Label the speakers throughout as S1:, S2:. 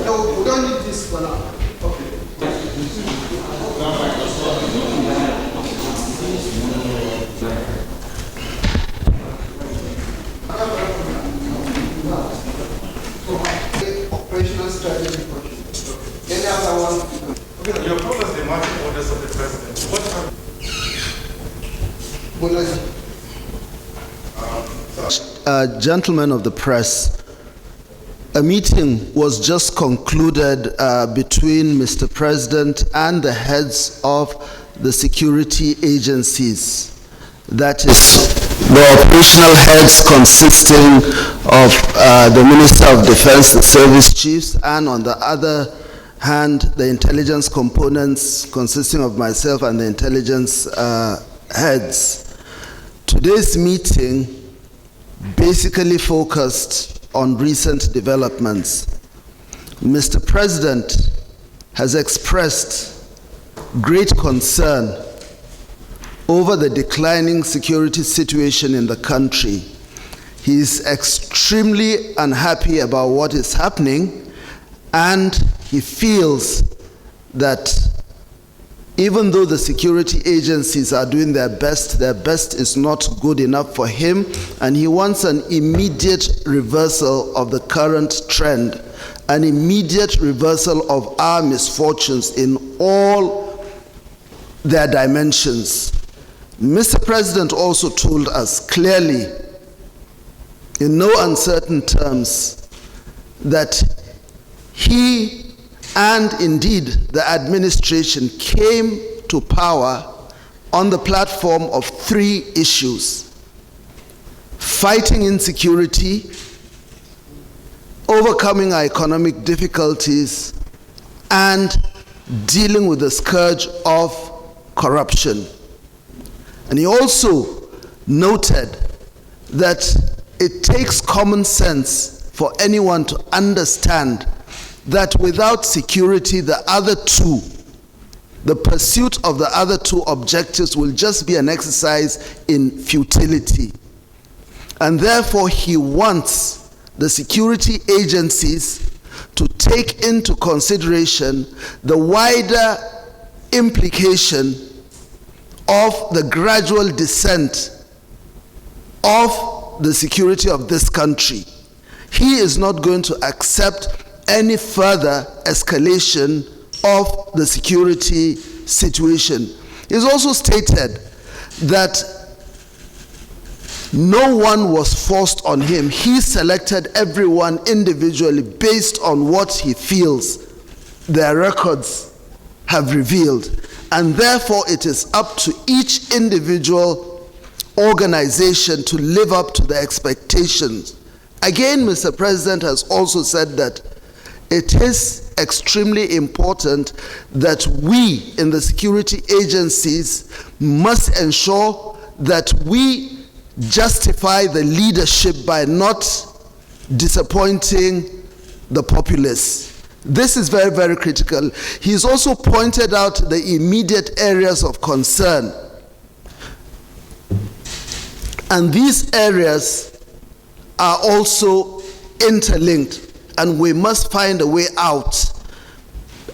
S1: No, we don't need this for now. Operational strategy. Any other one?
S2: Okay, your promise the marching orders of the president.
S3: Gentlemen of the press, a meeting was just concluded between Mr. President and the heads of the security agencies. That is, the operational heads consisting of the Minister of Defense, the service chiefs, and on the other hand, the intelligence components consisting of myself and the intelligence heads. Today's meeting basically focused on recent developments. Mr. President has expressed great concern over the declining security situation in the country. He is extremely unhappy about what is happening, and he feels that even though the security agencies are doing their best is not good enough for him, and he wants an immediate reversal of the current trend, an immediate reversal of our misfortunes in all their dimensions. Mr. President also told us clearly, in no uncertain terms, that he and indeed the administration came to power on the platform of three issues: fighting insecurity, overcoming our economic difficulties, and dealing with the scourge of corruption. And he also noted that it takes common sense for anyone to understand that without security, the pursuit of the other two objectives will just be an exercise in futility. And therefore, he wants the security agencies to take into consideration the wider implication of the gradual descent of the security of this country. He is not going to accept any further escalation of the security situation. He's also stated that no one was forced on him. He selected everyone individually based on what he feels their records have revealed. And therefore, it is up to each individual organization to live up to the expectations. Again, Mr. President has also said that it is extremely important that we in the security agencies must ensure that we justify the leadership by not disappointing the populace. This is very, very critical. He's also pointed out the immediate areas of concern. And these areas are also interlinked, and we must find a way out,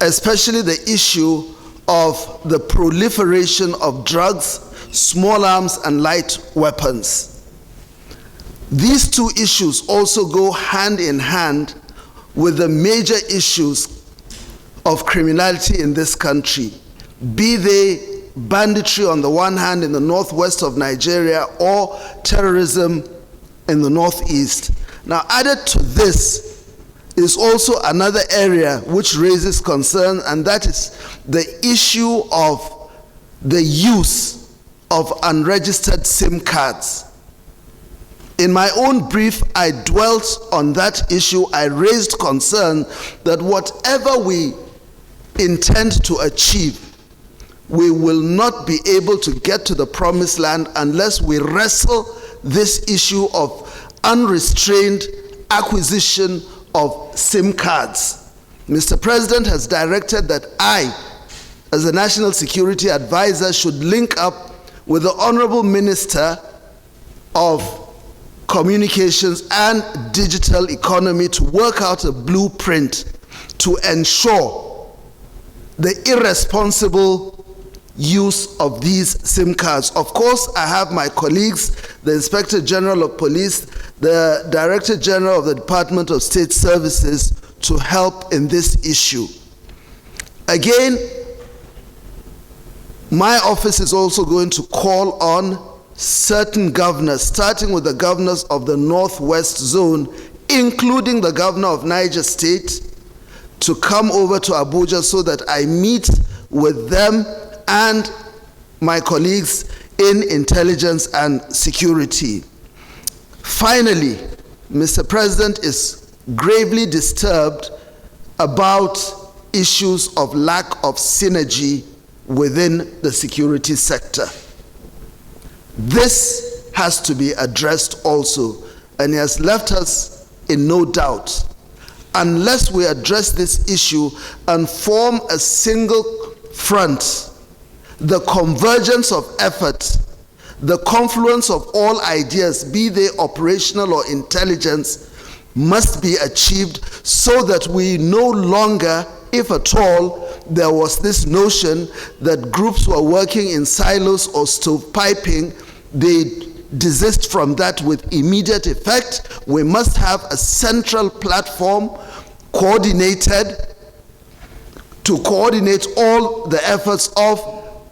S3: especially the issue of the proliferation of drugs, small arms, and light weapons. These two issues also go hand in hand with the major issues of criminality in this country, be they banditry on the one hand in the northwest of Nigeria or terrorism in the northeast. Now, added to this is also another area which raises concern, and that is the issue of the use of unregistered SIM cards. In my own brief, I dwelt on that issue. I raised concern that whatever we intend to achieve, we will not be able to get to the promised land unless we wrestle this issue of unrestrained acquisition of SIM cards. Mr. President has directed that I, as a National Security Advisor, should link up with the Honorable Minister of Communications and Digital Economy to work out a blueprint to ensure the irresponsible use of these SIM cards. Of course, I have my colleagues, the Inspector General of Police, the Director General of the Department of State Services, to help in this issue. Again, my office is also going to call on certain governors, starting with the governors of the Northwest Zone, including the governor of Niger State, to come over to Abuja so that I meet with them and my colleagues in intelligence and security. Finally, Mr. President is gravely disturbed about issues of lack of synergy within the security sector. This has to be addressed also, and he has left us in no doubt. Unless we address this issue and form a single front, the convergence of effort, the confluence of all ideas, be they operational or intelligence, must be achieved so that we no longer, if at all, there was this notion that groups were working in silos or stovepiping, they desist from that with immediate effect. We must have a central platform coordinated to coordinate all the efforts of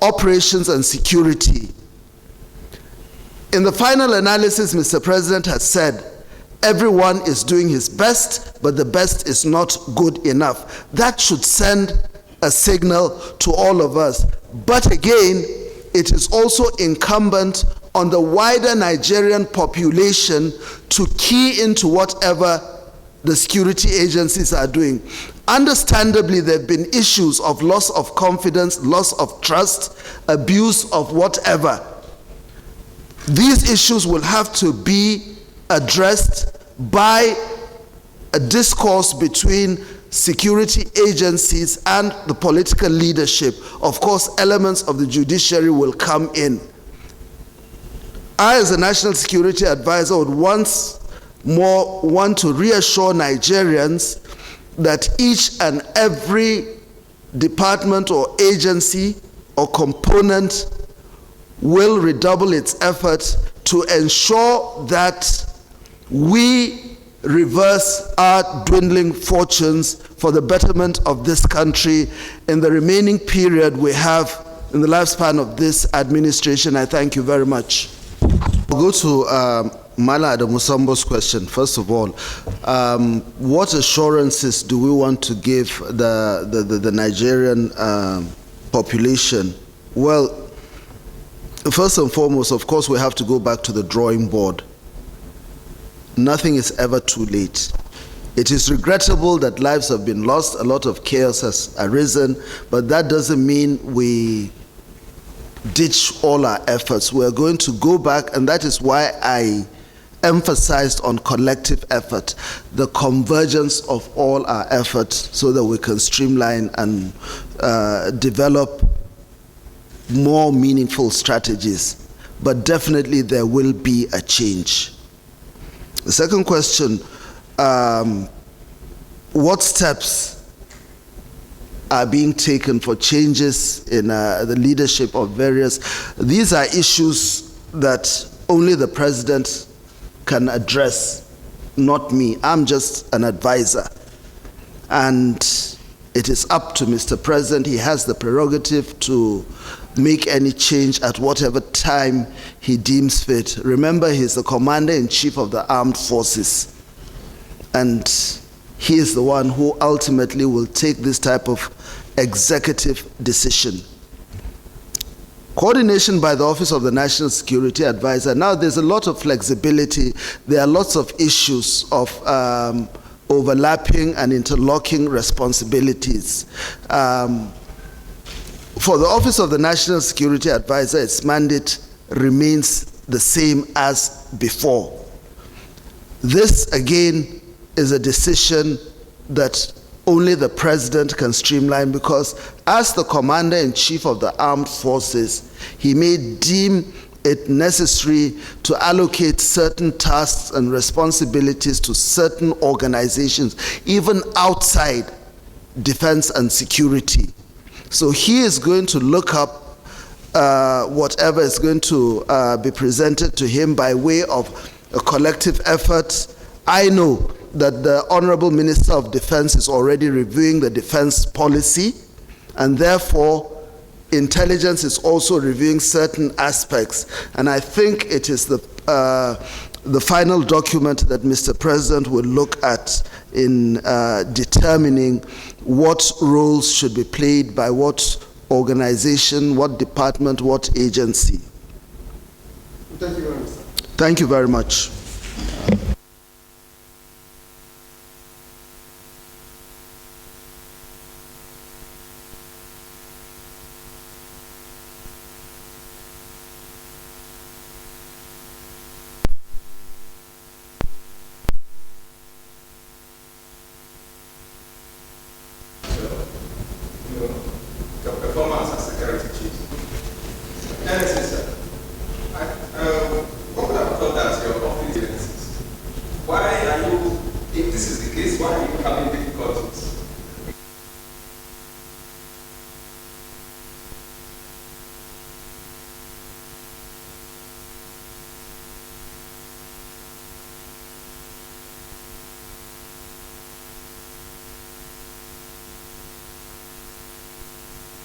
S3: operations and security. In the final analysis, Mr. President has said, everyone is doing his best, but the best is not good enough. That should send a signal to all of us. But again, it is also incumbent on the wider Nigerian population to key into whatever the security agencies are doing. Understandably, there have been issues of loss of confidence, loss of trust, abuse of whatever. These issues will have to be addressed by a discourse between security agencies and the political leadership. Of course, elements of the judiciary will come in. I, as a National Security Advisor, would once more want to reassure Nigerians that each and every department or agency or component will redouble its efforts to ensure that we reverse our dwindling fortunes for the betterment of this country in the remaining period we have in the lifespan of this administration. I thank you very much. I'll go to Mala Adamusambo's question. First of all, what assurances do we want to give the Nigerian population? Well, first and foremost, of course, we have to go back to the drawing board. Nothing is ever too late. It is regrettable that lives have been lost, a lot of chaos has arisen, but that doesn't mean we ditch all our efforts. We're going to go back, and that is why I emphasized on collective effort, the convergence of all our efforts so that we can streamline and develop more meaningful strategies. But definitely there will be a change. The second question, what steps are being taken for changes in the leadership of various? These are issues that only the president can address, not me. I'm just an advisor. And it is up to Mr. President. He has the prerogative to make any change at whatever time he deems fit. Remember, he's the Commander-in-Chief of the Armed Forces, and he is the one who ultimately will take this type of executive decision. Coordination by the Office of the National Security Advisor. Now, there's a lot of flexibility. There are lots of issues of overlapping and interlocking responsibilities. For the Office of the National Security Advisor, its mandate remains the same as before. This, again, is a decision that only the President can streamline, because as the Commander-in-Chief of the Armed Forces, he may deem it necessary to allocate certain tasks and responsibilities to certain organizations, even outside defense and security. So he is going to look up whatever is going to be presented to him by way of a collective effort. I know that the Honorable Minister of Defense is already reviewing the defense policy, and therefore intelligence is also reviewing certain aspects. And I think it is the final document that Mr. President will look at in determining what roles should be played by what organization, what department, what agency.
S1: Thank you very much, sir.
S3: Thank you very much.
S2: Your performance as security chief. NSA, sir. What would have thought that your office agencies? Why are you, if this is the case, why are you having difficulties